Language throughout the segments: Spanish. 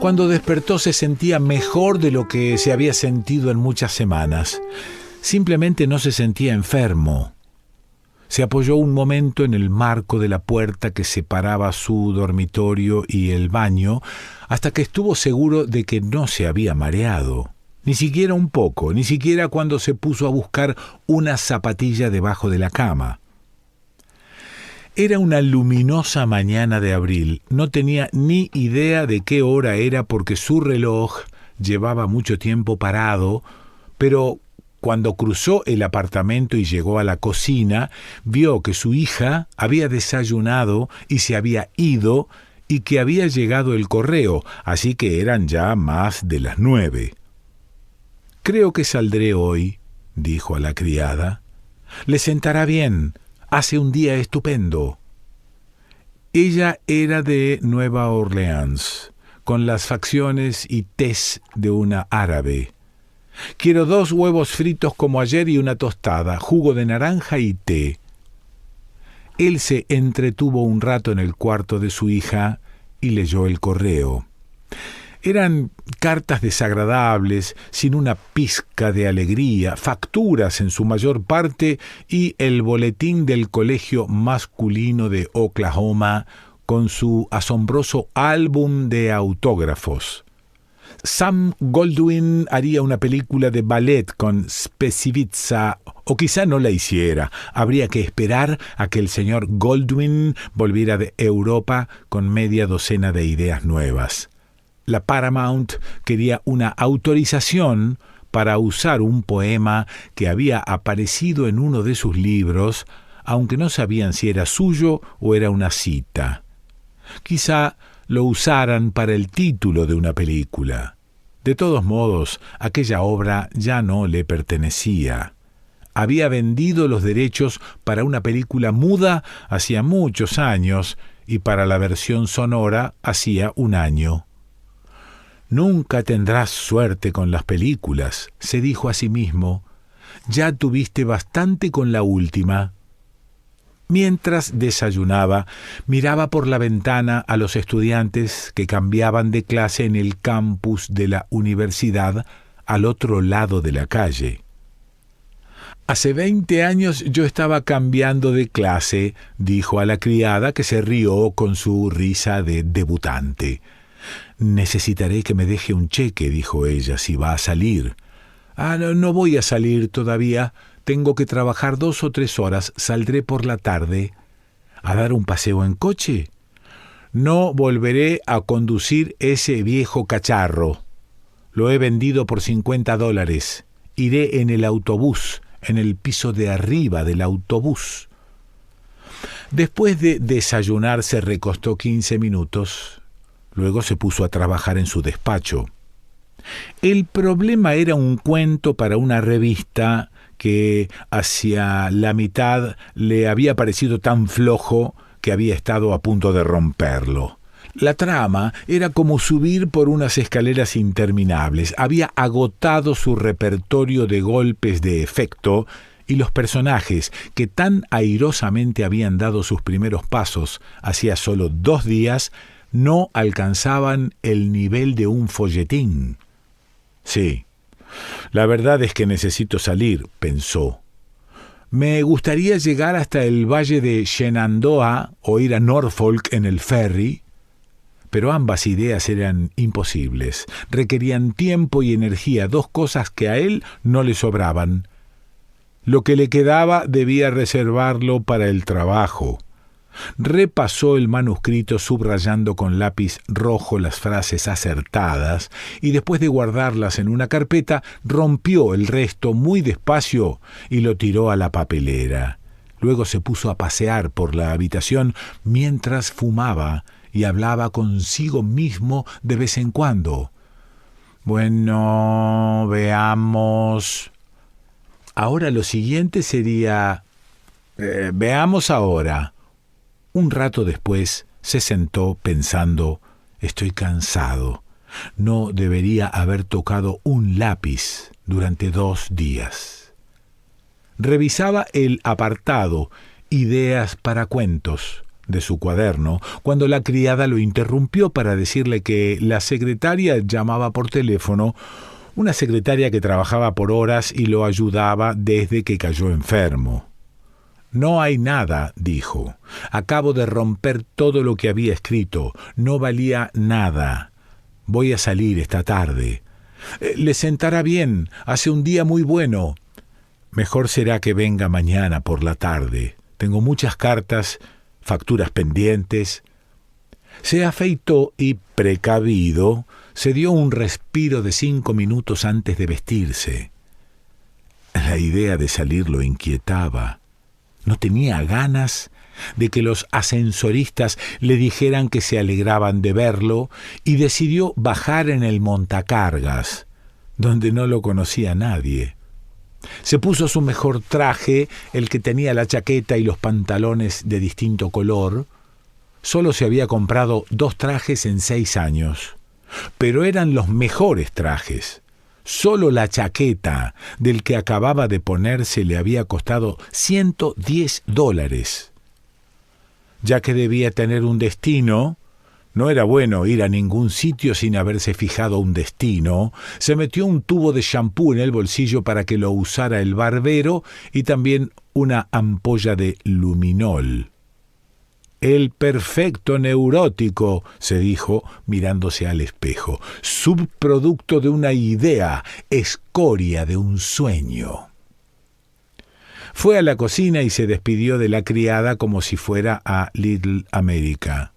Cuando despertó se sentía mejor de lo que se había sentido en muchas semanas. Simplemente no se sentía enfermo. Se apoyó un momento en el marco de la puerta que separaba su dormitorio y el baño, hasta que estuvo seguro de que no se había mareado. Ni siquiera un poco, ni siquiera cuando se puso a buscar una zapatilla debajo de la cama. Era una luminosa mañana de abril. No tenía ni idea de qué hora era porque su reloj llevaba mucho tiempo parado, pero cuando cruzó el apartamento y llegó a la cocina, vio que su hija había desayunado y se había ido y que había llegado el correo, así que eran ya más de las 9. «Creo que saldré hoy», dijo a la criada. «Le sentará bien. Hace un día estupendo». Ella era de Nueva Orleans, con las facciones y tez de una árabe. «Quiero 2 huevos fritos como ayer y una tostada, jugo de naranja y té». Él se entretuvo un rato en el cuarto de su hija y leyó el correo. Eran cartas desagradables, sin una pizca de alegría, facturas en su mayor parte y el boletín del colegio masculino de Oklahoma con su asombroso álbum de autógrafos. Sam Goldwyn haría una película de ballet con Specivitza, o quizá no la hiciera. Habría que esperar a que el señor Goldwyn volviera de Europa con media docena de ideas nuevas. La Paramount quería una autorización para usar un poema que había aparecido en uno de sus libros, aunque no sabían si era suyo o era una cita. Quizá lo usaran para el título de una película. De todos modos, aquella obra ya no le pertenecía. Había vendido los derechos para una película muda hacía muchos años y para la versión sonora hacía un año. «Nunca tendrás suerte con las películas», se dijo a sí mismo. «Ya tuviste bastante con la última». Mientras desayunaba, miraba por la ventana a los estudiantes que cambiaban de clase en el campus de la universidad al otro lado de la calle. «Hace 20 años yo estaba cambiando de clase», dijo a la criada, que se rió con su risa de debutante. «Necesitaré que me deje un cheque», dijo ella, «si va a salir». No voy a salir todavía. Tengo que trabajar 2 o 3 horas. Saldré por la tarde». «¿A dar un paseo en coche?» «No volveré a conducir ese viejo cacharro. Lo he vendido por $50. Iré en el autobús, en el piso de arriba del autobús». Después de desayunar se recostó 15 minutos. Luego se puso a trabajar en su despacho. El problema era un cuento para una revista que hacia la mitad le había parecido tan flojo que había estado a punto de romperlo. La trama era como subir por unas escaleras interminables. Había agotado su repertorio de golpes de efecto y los personajes, que tan airosamente habían dado sus primeros pasos hacía solo 2 días, no alcanzaban el nivel de un folletín. «Sí, la verdad es que necesito salir», pensó. «Me gustaría llegar hasta el valle de Shenandoah o ir a Norfolk en el ferry». Pero ambas ideas eran imposibles. Requerían tiempo y energía, 2 cosas que a él no le sobraban. Lo que le quedaba debía reservarlo para el trabajo. Repasó el manuscrito subrayando con lápiz rojo las frases acertadas y después de guardarlas en una carpeta, rompió el resto muy despacio y lo tiró a la papelera. Luego se puso a pasear por la habitación mientras fumaba y hablaba consigo mismo de vez en cuando. «Bueno, veamos. Ahora lo siguiente sería... veamos ahora». Un rato después se sentó pensando: «Estoy cansado. No debería haber tocado un lápiz durante 2 días». Revisaba el apartado «Ideas para cuentos» de su cuaderno cuando la criada lo interrumpió para decirle que la secretaria llamaba por teléfono, una secretaria que trabajaba por horas y lo ayudaba desde que cayó enfermo. «No hay nada», dijo. «Acabo de romper todo lo que había escrito. No valía nada. Voy a salir esta tarde. Le sentará bien. Hace un día muy bueno. Mejor será que venga mañana por la tarde. Tengo muchas cartas, facturas pendientes». Se afeitó y, precavido, se dio un respiro de 5 minutos antes de vestirse. La idea de salir lo inquietaba. No tenía ganas de que los ascensoristas le dijeran que se alegraban de verlo y decidió bajar en el montacargas, donde no lo conocía nadie. Se puso su mejor traje, el que tenía la chaqueta y los pantalones de distinto color. Solo se había comprado 2 trajes en 6 años, pero eran los mejores trajes. Solo la chaqueta del que acababa de ponerse le había costado $110. Ya que debía tener un destino, no era bueno ir a ningún sitio sin haberse fijado un destino, se metió un tubo de champú en el bolsillo para que lo usara el barbero y también una ampolla de luminol. «El perfecto neurótico», se dijo mirándose al espejo, «subproducto de una idea, escoria de un sueño». Fue a la cocina y se despidió de la criada como si fuera a Little America.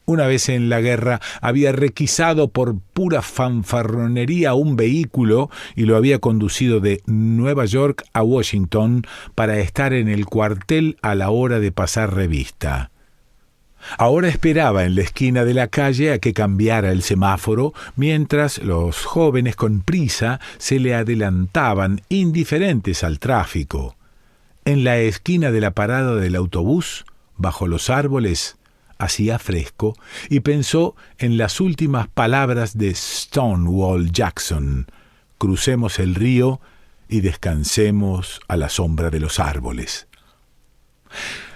Una vez en la guerra había requisado por pura fanfarronería un vehículo y lo había conducido de Nueva York a Washington para estar en el cuartel a la hora de pasar revista. Ahora esperaba en la esquina de la calle a que cambiara el semáforo, mientras los jóvenes con prisa se le adelantaban, indiferentes al tráfico. En la esquina de la parada del autobús, bajo los árboles, hacía fresco y pensó en las últimas palabras de Stonewall Jackson: «Crucemos el río y descansemos a la sombra de los árboles».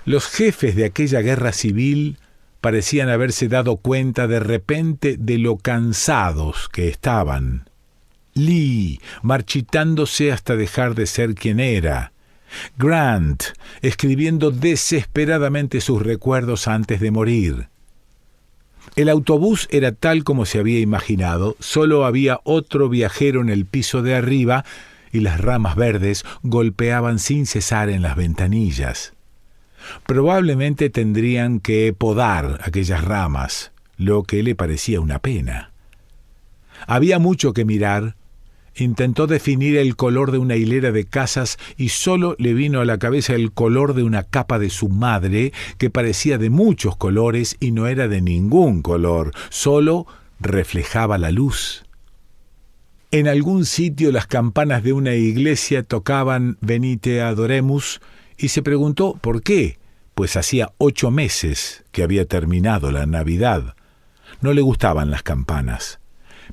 Los jefes de aquella guerra civil parecían haberse dado cuenta de repente de lo cansados que estaban. Lee, marchitándose hasta dejar de ser quien era. Grant, escribiendo desesperadamente sus recuerdos antes de morir. El autobús era tal como se había imaginado, solo había otro viajero en el piso de arriba y las ramas verdes golpeaban sin cesar en las ventanillas. Probablemente tendrían que podar aquellas ramas, lo que le parecía una pena. Había mucho que mirar. Intentó definir el color de una hilera de casas y solo le vino a la cabeza el color de una capa de su madre, que parecía de muchos colores y no era de ningún color, solo reflejaba la luz. En algún sitio las campanas de una iglesia tocaban Venite Adoremus y se preguntó por qué, pues hacía 8 meses que había terminado la Navidad. No le gustaban las campanas,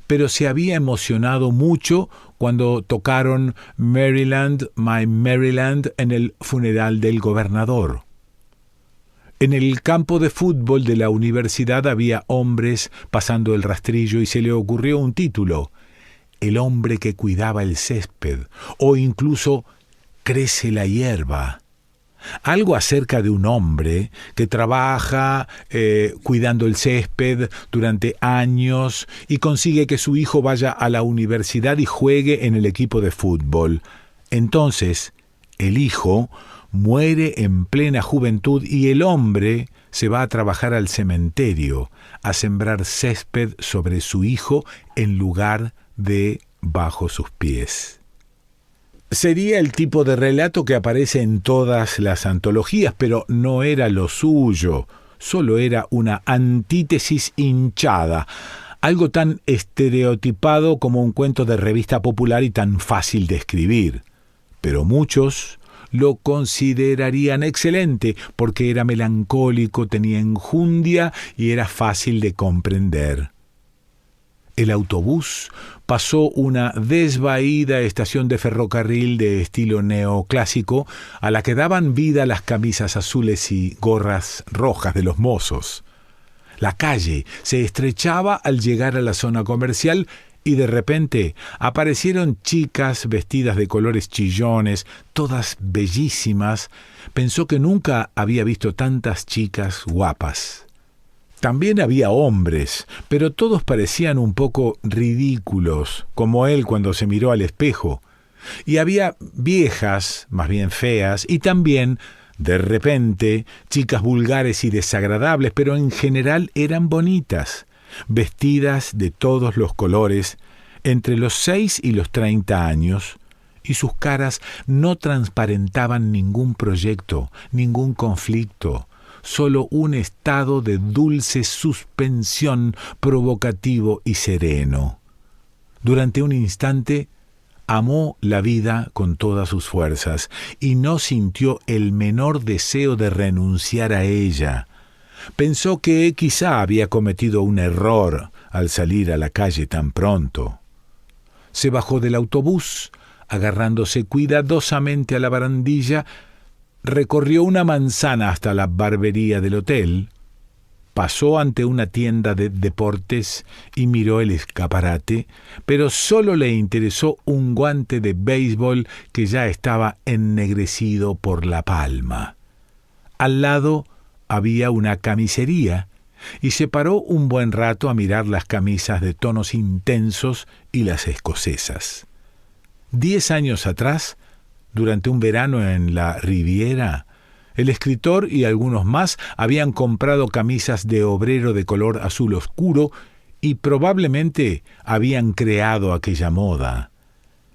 pero se había emocionado mucho cuando tocaron Maryland, My Maryland en el funeral del gobernador. En el campo de fútbol de la universidad había hombres pasando el rastrillo y se le ocurrió un título: El hombre que cuidaba el césped, o incluso Crece la hierba. Algo acerca de un hombre que trabaja cuidando el césped durante años y consigue que su hijo vaya a la universidad y juegue en el equipo de fútbol. Entonces, el hijo muere en plena juventud y el hombre se va a trabajar al cementerio, a sembrar césped sobre su hijo en lugar de bajo sus pies. Sería el tipo de relato que aparece en todas las antologías, pero no era lo suyo, solo era una antítesis hinchada, algo tan estereotipado como un cuento de revista popular y tan fácil de escribir. Pero muchos lo considerarían excelente porque era melancólico, tenía enjundia y era fácil de comprender. El autobús pasó una desvaída estación de ferrocarril de estilo neoclásico a la que daban vida las camisas azules y gorras rojas de los mozos. La calle se estrechaba al llegar a la zona comercial y de repente aparecieron chicas vestidas de colores chillones, todas bellísimas. Pensó que nunca había visto tantas chicas guapas. También había hombres, pero todos parecían un poco ridículos, como él cuando se miró al espejo. Y había viejas, más bien feas, y también, de repente, chicas vulgares y desagradables, pero en general eran bonitas, vestidas de todos los colores, entre los 6 y los 30 años, y sus caras no transparentaban ningún proyecto, ningún conflicto, solo un estado de dulce suspensión provocativo y sereno. Durante un instante amó la vida con todas sus fuerzas y no sintió el menor deseo de renunciar a ella. Pensó que quizá había cometido un error al salir a la calle tan pronto. Se bajó del autobús, agarrándose cuidadosamente a la barandilla. Recorrió una manzana hasta la barbería del hotel, pasó ante una tienda de deportes y miró el escaparate, pero solo le interesó un guante de béisbol que ya estaba ennegrecido por la palma. Al lado había una camisería y se paró un buen rato a mirar las camisas de tonos intensos y las escocesas. 10 años atrás, durante un verano en la Riviera, el escritor y algunos más habían comprado camisas de obrero de color azul oscuro y probablemente habían creado aquella moda.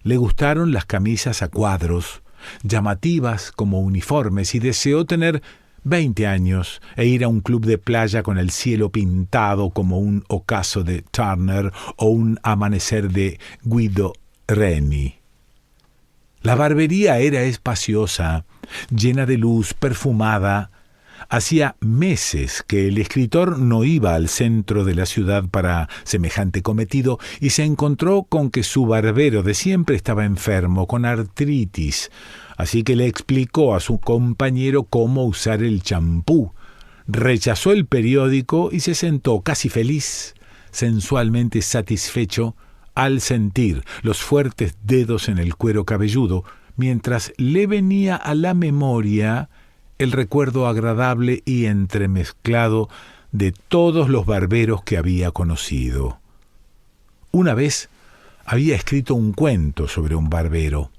Le gustaron las camisas a cuadros, llamativas como uniformes, y deseó tener 20 años e ir a un club de playa con el cielo pintado como un ocaso de Turner o un amanecer de Guido Reni. La barbería era espaciosa, llena de luz, perfumada. Hacía meses que el escritor no iba al centro de la ciudad para semejante cometido y se encontró con que su barbero de siempre estaba enfermo, con artritis, así que le explicó a su compañero cómo usar el champú. Rechazó el periódico y se sentó casi feliz, sensualmente satisfecho, al sentir los fuertes dedos en el cuero cabelludo, mientras le venía a la memoria el recuerdo agradable y entremezclado de todos los barberos que había conocido. Una vez había escrito un cuento sobre un barbero.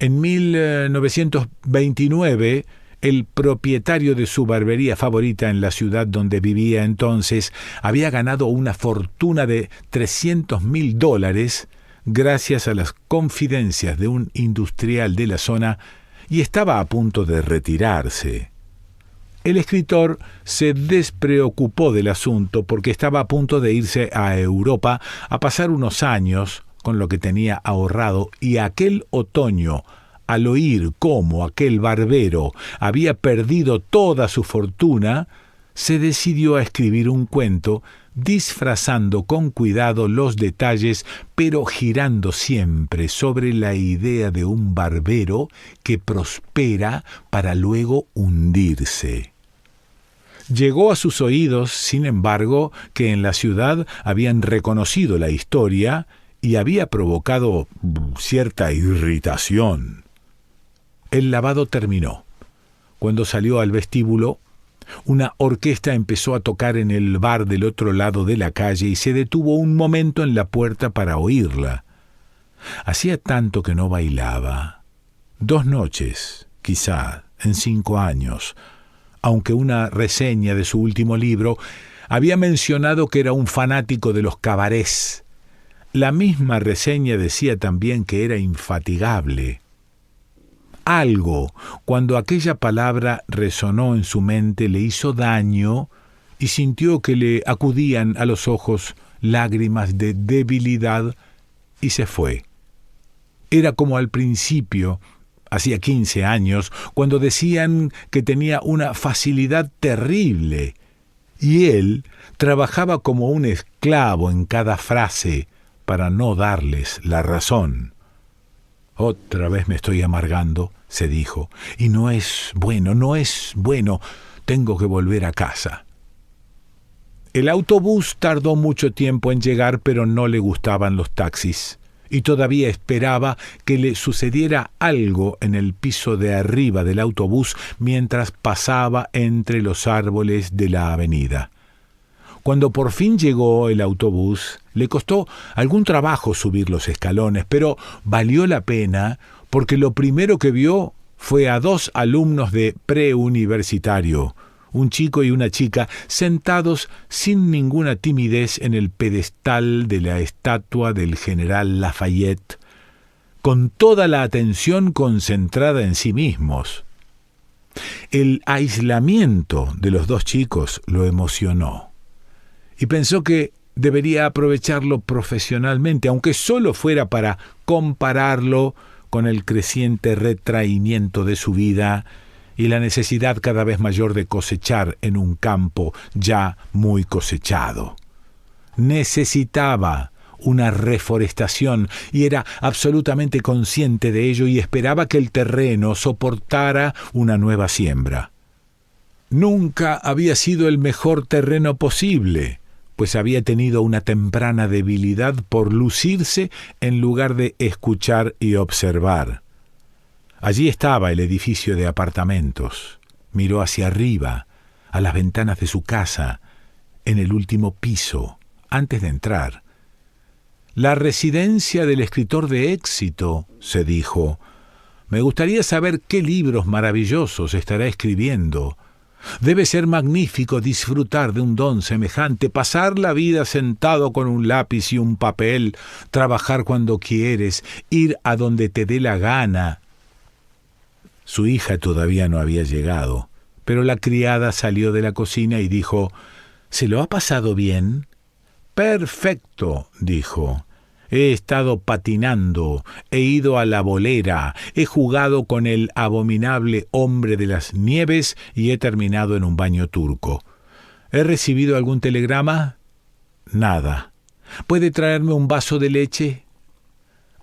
En 1929, el propietario de su barbería favorita en la ciudad donde vivía entonces había ganado una fortuna de $300,000 gracias a las confidencias de un industrial de la zona y estaba a punto de retirarse. El escritor se despreocupó del asunto porque estaba a punto de irse a Europa a pasar unos años con lo que tenía ahorrado, y aquel otoño, al oír cómo aquel barbero había perdido toda su fortuna, se decidió a escribir un cuento disfrazando con cuidado los detalles, pero girando siempre sobre la idea de un barbero que prospera para luego hundirse. Llegó a sus oídos, sin embargo, que en la ciudad habían reconocido la historia y había provocado cierta irritación. El lavado terminó. Cuando salió al vestíbulo, una orquesta empezó a tocar en el bar del otro lado de la calle y se detuvo un momento en la puerta para oírla. Hacía tanto que no bailaba. 2 noches, quizá, en 5 años, aunque una reseña de su último libro había mencionado que era un fanático de los cabarets. La misma reseña decía también que era infatigable. Algo, cuando aquella palabra resonó en su mente, le hizo daño y sintió que le acudían a los ojos lágrimas de debilidad y se fue. Era como al principio, hacía 15 años, cuando decían que tenía una facilidad terrible, y él trabajaba como un esclavo clavo en cada frase para no darles la razón. «Otra vez me estoy amargando», se dijo, «y no es bueno, tengo que volver a casa». El autobús tardó mucho tiempo en llegar, pero no le gustaban los taxis, y todavía esperaba que le sucediera algo en el piso de arriba del autobús mientras pasaba entre los árboles de la avenida. Cuando por fin llegó el autobús, le costó algún trabajo subir los escalones, pero valió la pena porque lo primero que vio fue a 2 alumnos de preuniversitario, un chico y una chica, sentados sin ninguna timidez en el pedestal de la estatua del general Lafayette, con toda la atención concentrada en sí mismos. El aislamiento de los 2 chicos lo emocionó, y pensó que debería aprovecharlo profesionalmente, aunque solo fuera para compararlo con el creciente retraimiento de su vida y la necesidad cada vez mayor de cosechar en un campo ya muy cosechado. Necesitaba una reforestación y era absolutamente consciente de ello y esperaba que el terreno soportara una nueva siembra. Nunca había sido el mejor terreno posible, pues había tenido una temprana debilidad por lucirse en lugar de escuchar y observar. Allí estaba el edificio de apartamentos. Miró hacia arriba, a las ventanas de su casa, en el último piso, antes de entrar. «La residencia del escritor de éxito», se dijo. «Me gustaría saber qué libros maravillosos estará escribiendo. Debe ser magnífico disfrutar de un don semejante, pasar la vida sentado con un lápiz y un papel, trabajar cuando quieres, ir a donde te dé la gana». Su hija todavía no había llegado, pero la criada salió de la cocina y dijo: «¿Se lo ha pasado bien?» «Perfecto», dijo. «He estado patinando, he ido a la bolera, he jugado con el abominable hombre de las nieves y he terminado en un baño turco. ¿He recibido algún telegrama?» «Nada. ¿Puede traerme un vaso de leche?»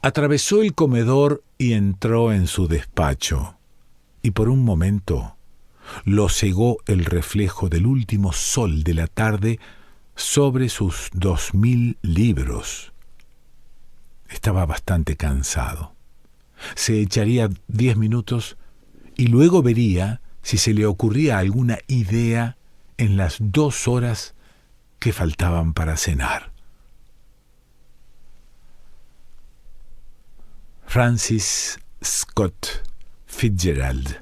Atravesó el comedor y entró en su despacho. Y por un momento lo cegó el reflejo del último sol de la tarde sobre sus 2000 libros. Estaba bastante cansado. Se echaría 10 minutos y luego vería si se le ocurría alguna idea en las 2 horas que faltaban para cenar. Francis Scott Fitzgerald.